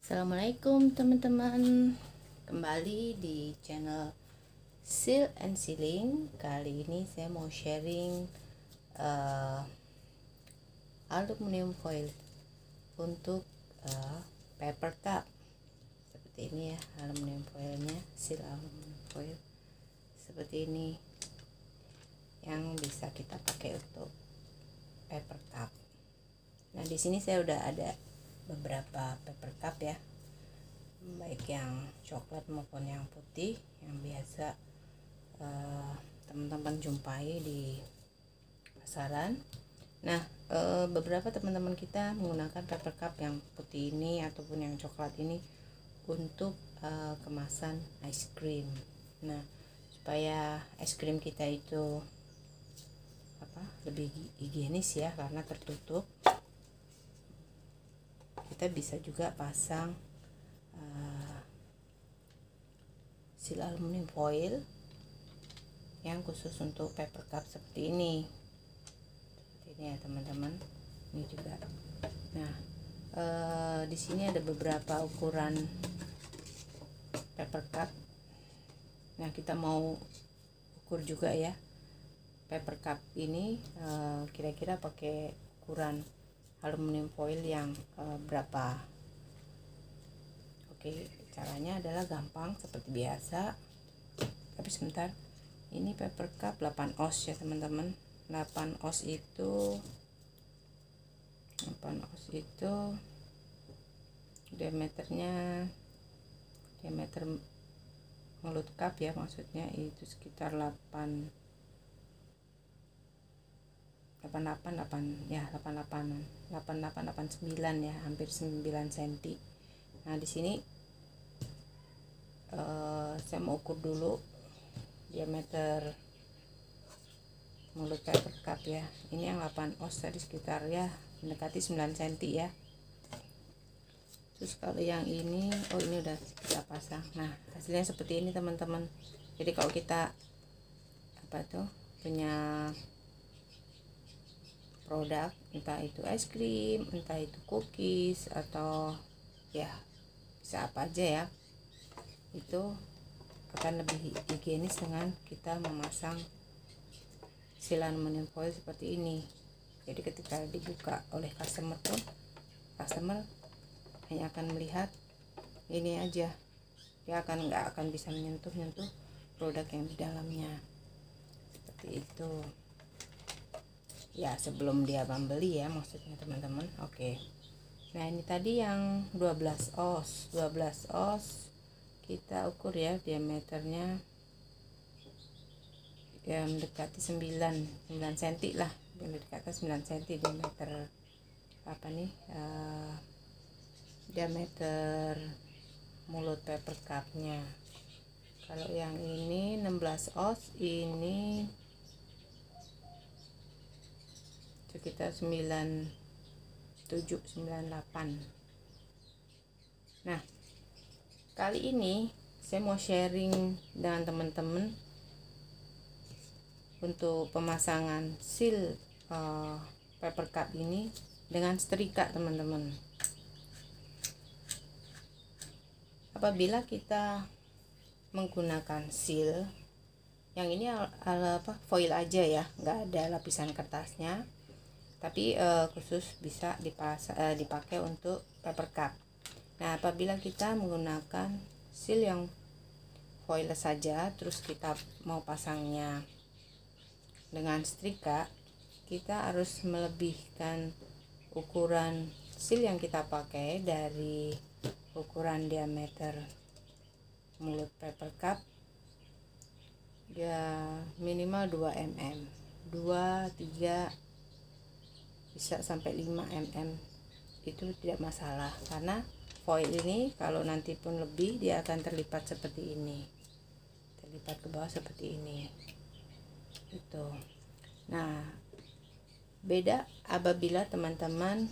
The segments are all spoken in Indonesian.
Assalamualaikum teman-teman, kembali di channel Seal and Sealing. Kali ini saya mau sharing aluminium foil untuk paper cup. Seperti ini ya, aluminium foilnya, seal aluminium foil seperti ini yang bisa kita pakai untuk paper cup. Nah, di sini saya udah ada beberapa paper cup ya, baik yang coklat maupun yang putih yang biasa teman-teman jumpai di pasaran. Nah, beberapa teman-teman kita menggunakan paper cup yang putih ini ataupun yang coklat ini untuk kemasan ice cream. Nah, supaya ice cream kita itu lebih higienis ya, karena tertutup, kita bisa juga pasang seal aluminium foil yang khusus untuk paper cup seperti ini ya teman-teman. Ini juga. Nah, di sini ada beberapa ukuran paper cup. Nah, kita mau ukur juga ya paper cup ini kira-kira pakai ukuran aluminium foil yang berapa. Oke, caranya adalah gampang seperti biasa, tapi sebentar. Ini paper cup 8 oz ya teman-teman. 8 oz itu diameter mulut cup ya, maksudnya itu sekitar 88 ya, 89 ya, hampir 9 cm. Nah, di sini saya mau ukur dulu diameter mulut paper cup ya. Ini yang 8 oz tadi sekitar ya mendekati 9 cm ya. Terus kalau yang ini, ini udah kita pasang. Nah, hasilnya seperti ini teman-teman. Jadi kalau kita punya produk, entah itu es krim, entah itu cookies, atau ya bisa apa aja ya, itu akan lebih higienis dengan kita memasang seal aluminium foil seperti ini. Jadi ketika dibuka oleh customer hanya akan melihat ini aja, dia nggak akan bisa menyentuh produk yang di dalamnya, seperti itu ya, sebelum dia membeli ya, maksudnya teman-teman. Oke. Nah, ini tadi yang 12 oz kita ukur ya, diameternya ya mendekati 9 cm lah, mendekati 9 cm diameter diameter mulut paper cupnya. Kalau yang ini 16 oz, ini sekitar 97-98. Nah, kali ini saya mau sharing dengan teman-teman untuk pemasangan seal paper cup ini dengan setrika teman-teman. Apabila kita menggunakan seal yang ini foil aja ya, nggak ada lapisan kertasnya, tapi khusus bisa dipakai untuk paper cup. Nah, apabila kita menggunakan seal yang foil saja, terus kita mau pasangnya dengan setrika, kita harus melebihkan ukuran seal yang kita pakai dari ukuran diameter mulut paper cup ya, minimal 2 mm, 2, 3, bisa sampai 5 mm. Itu tidak masalah, karena foil ini kalau nanti pun lebih, dia akan terlipat seperti ini, terlipat ke bawah seperti ini itu. Nah, beda apabila teman-teman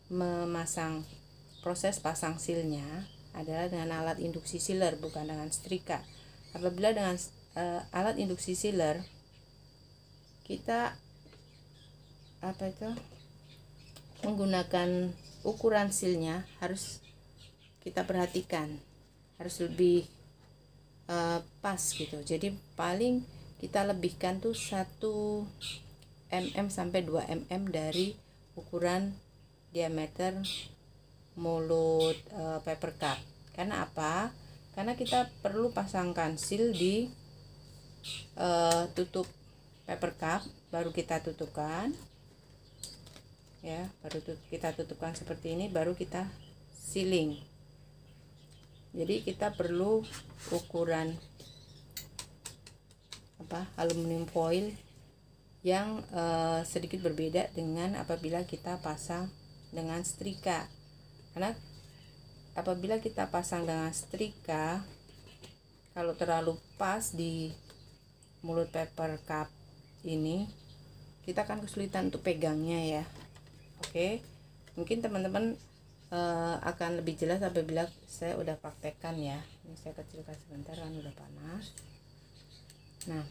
memasang, proses pasang sealnya adalah dengan alat induksi sealer, bukan dengan setrika. Apabila dengan alat induksi sealer, kita menggunakan ukuran sealnya harus kita perhatikan, harus lebih pas gitu. Jadi paling kita lebihkan tuh 1 mm sampai 2 mm dari ukuran diameter mulut paper cup. Karena apa? Karena kita perlu pasangkan seal di tutup paper cup, baru kita tutupkan ya, kita tutupkan seperti ini, baru kita sealing. Jadi kita perlu ukuran aluminium foil yang sedikit berbeda dengan apabila kita pasang dengan setrika. Karena apabila kita pasang dengan setrika, kalau terlalu pas di mulut paper cup ini, kita akan kesulitan untuk pegangnya ya. Oke, mungkin teman-teman akan lebih jelas apabila saya udah praktekkan ya. Ini saya kecilkan sebentar, kan udah panas. Nah,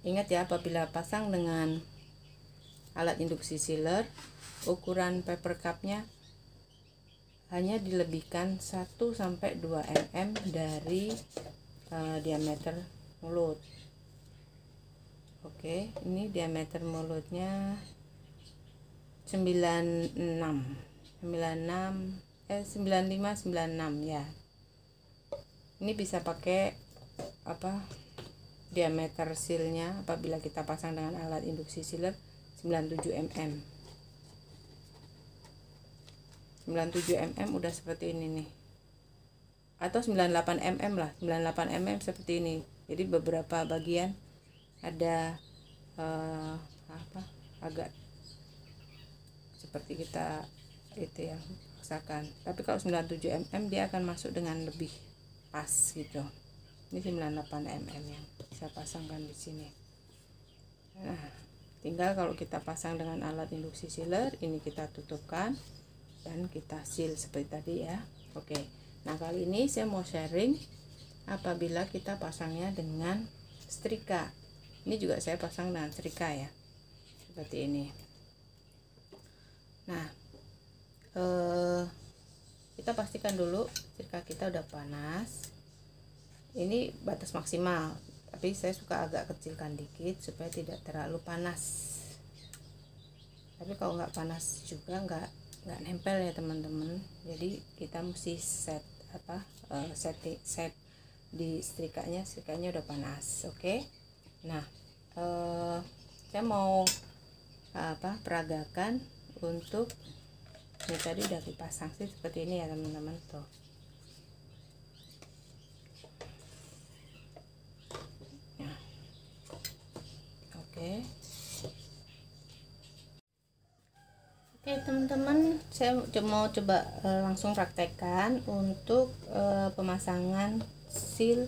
ingat ya, apabila pasang dengan alat induksi sealer, ukuran paper cupnya hanya dilebihkan 1 sampai 2 mm dari diameter mulut. Oke, ini diameter mulutnya 95-96 ya. Ini bisa pakai diameter sealnya apabila kita pasang dengan alat induksi sealer 97 mm. 97 mm udah seperti ini nih, atau 98 mm lah, 98 mm seperti ini. Jadi beberapa bagian ada agak seperti kita itu ya, paksakan. Tapi kalau 97 mm dia akan masuk dengan lebih pas gitu. Ini 98 mm yang saya pasangkan di sini. Nah, tinggal kalau kita pasang dengan alat induksi sealer, ini kita tutupkan dan kita seal seperti tadi ya. Oke, nah kali ini saya mau sharing apabila kita pasangnya dengan setrika. Ini juga saya pasang dengan setrika ya, seperti ini. Nah, kita pastikan dulu setrika kita udah panas. Ini batas maksimal, tapi saya suka agak kecilkan dikit supaya tidak terlalu panas. Tapi kalau nggak panas juga nggak nempel ya teman-teman. Jadi kita mesti set di setrikanya udah panas. Oke. Nah, saya mau peragakan untuk ini tadi udah dipasang sih seperti ini ya teman-teman tuh. Nah, oke. Oke teman-teman, saya mau coba langsung praktekkan untuk pemasangan seal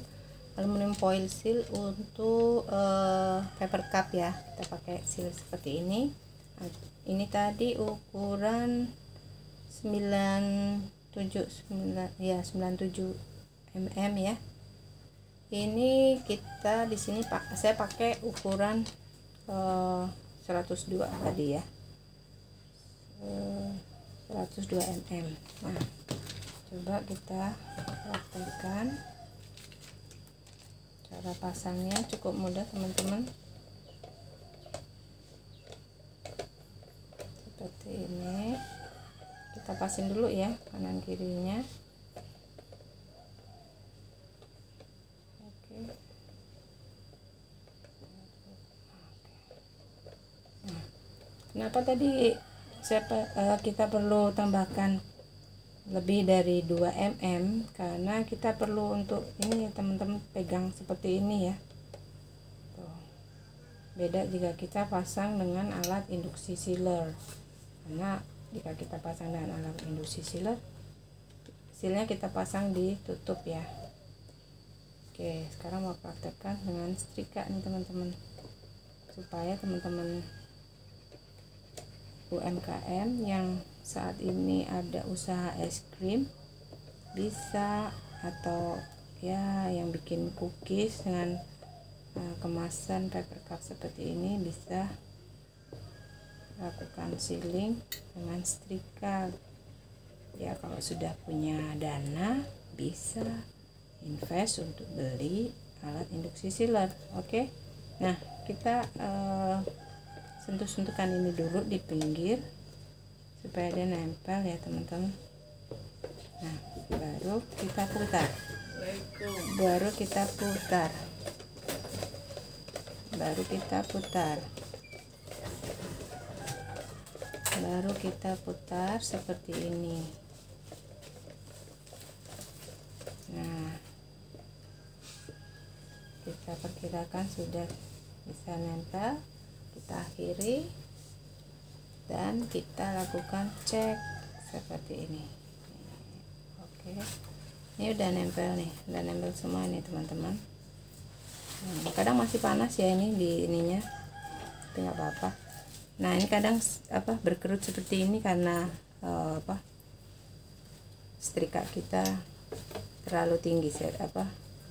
aluminium foil seal untuk paper cup ya. Kita pakai seal seperti ini. Nah, ini tadi ukuran 97 mm ya. Ini kita di sini saya pakai ukuran 102 tadi ya. 102 mm. Nah, coba kita praktekkan. Cara pasangnya cukup mudah teman-teman, seperti ini. Kita pasin dulu ya kanan kirinya. Oke. Nah, kenapa tadi kita perlu tambahkan lebih dari 2 mm? Karena kita perlu untuk ini ya teman-teman, pegang seperti ini ya. Tuh. Beda jika kita pasang dengan alat induksi sealer. Karena jika kita pasang dengan alat induksi sealer, sealnya kita pasang di tutup ya. Oke, sekarang mau praktekkan dengan setrika nih teman-teman, supaya teman-teman UMKM yang saat ini ada usaha es krim bisa, atau ya yang bikin cookies dengan kemasan paper cup seperti ini, bisa lakukan sealing dengan setrika. ya kalau sudah punya dana bisa invest untuk beli alat induksi sealer. Oke. Nah, kita sentuh-sentuhkan ini dulu di pinggir supaya dia nempel ya teman-teman. Nah, baru kita putar. Baru kita putar. Baru kita putar. Baru kita putar seperti ini. Nah, kita perkirakan sudah bisa nempel. Kita akhiri dan kita lakukan cek seperti ini. Oke, ini udah nempel nih, udah nempel semua nih teman-teman. Kadang masih panas ya ini di ininya, tapi nggak apa-apa. Nah, ini kadang berkerut seperti ini karena setrika kita terlalu tinggi,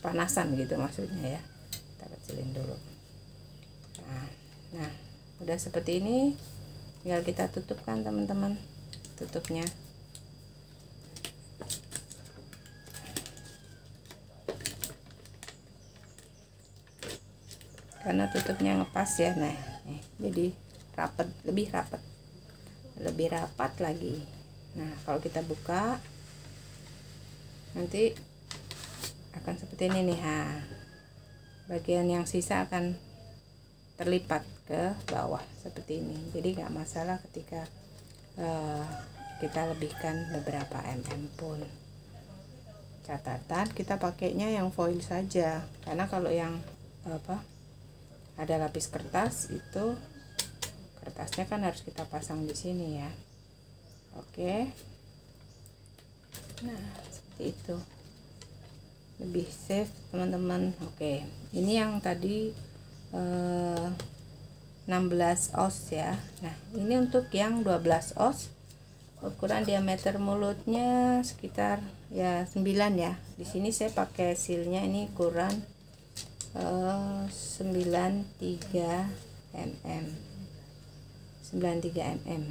panasan gitu maksudnya ya. Kita kecilin dulu. Nah, udah seperti ini, tinggal kita tutupkan teman-teman, tutupnya. Karena tutupnya ngepas ya. Nah, jadi rapat, lebih rapat lagi. Nah, kalau kita buka nanti akan seperti ini nih. Bagian yang sisa akan terlipat ke bawah seperti ini. Jadi nggak masalah ketika kita lebihkan beberapa pun. Catatan, kita pakainya yang foil saja, karena kalau yang ada lapis kertas itu kertasnya kan harus kita pasang di sini ya. Oke. Nah, seperti itu. Lebih safe, teman-teman. Oke. Ini yang tadi 16 oz ya. Nah, ini untuk yang 12 oz. Ukuran diameter mulutnya sekitar ya 9 ya. Di sini saya pakai sealnya ini ukuran 93 mm. 93 mm.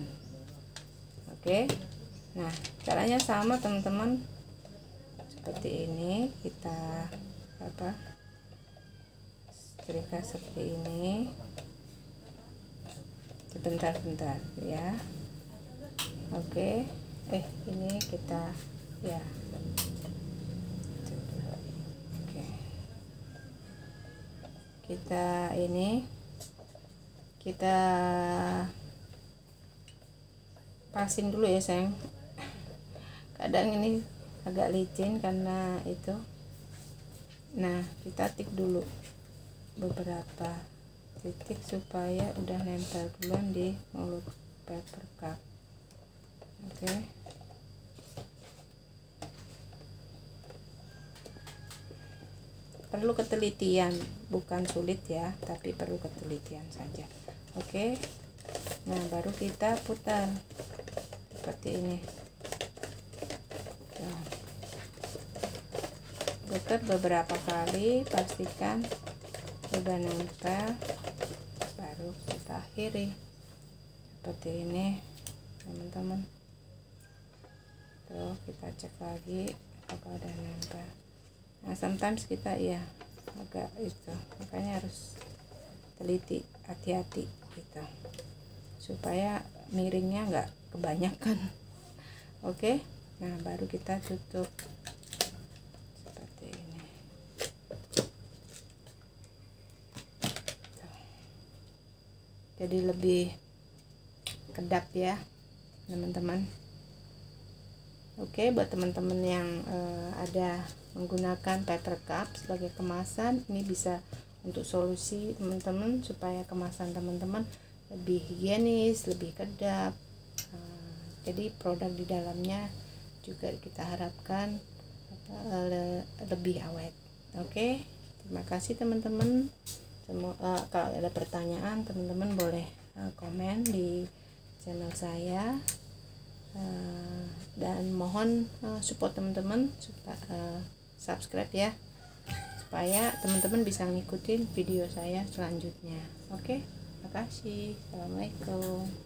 Oke. Nah, caranya sama teman-teman, seperti ini. Kita setrika seperti ini, sebentar ya. Oke. Ini kita ya, oke, kita pasin dulu ya sayang. Kadang ini agak licin karena itu. Nah, kita tik dulu beberapa titik supaya udah nempel duluan di mulut paper cup. Oke. Perlu ketelitian, bukan sulit ya, tapi perlu ketelitian saja. Oke. Nah, baru kita putar seperti ini. Putar beberapa kali, pastikan sudah nempel, baru kita akhiri seperti ini teman-teman. Tuh, kita cek lagi apakah udah nempel. Nah, sometimes kita ya agak itu, makanya harus teliti, hati-hati gitu, supaya miringnya nggak kebanyakan. Oke. Nah, baru kita tutup seperti ini. Jadi lebih kedap ya teman-teman. Oke, buat teman-teman yang ada menggunakan paper cup sebagai kemasan, ini bisa untuk solusi teman-teman supaya kemasan teman-teman lebih higienis, lebih kedap. Jadi produk di dalamnya juga kita harapkan lebih awet. Oke, terima kasih teman-teman. Kalau ada pertanyaan, teman-teman boleh komen di channel saya, dan mohon support teman-teman, subscribe ya, supaya teman-teman bisa ngikutin video saya selanjutnya. Oke, terima kasih. Assalamualaikum.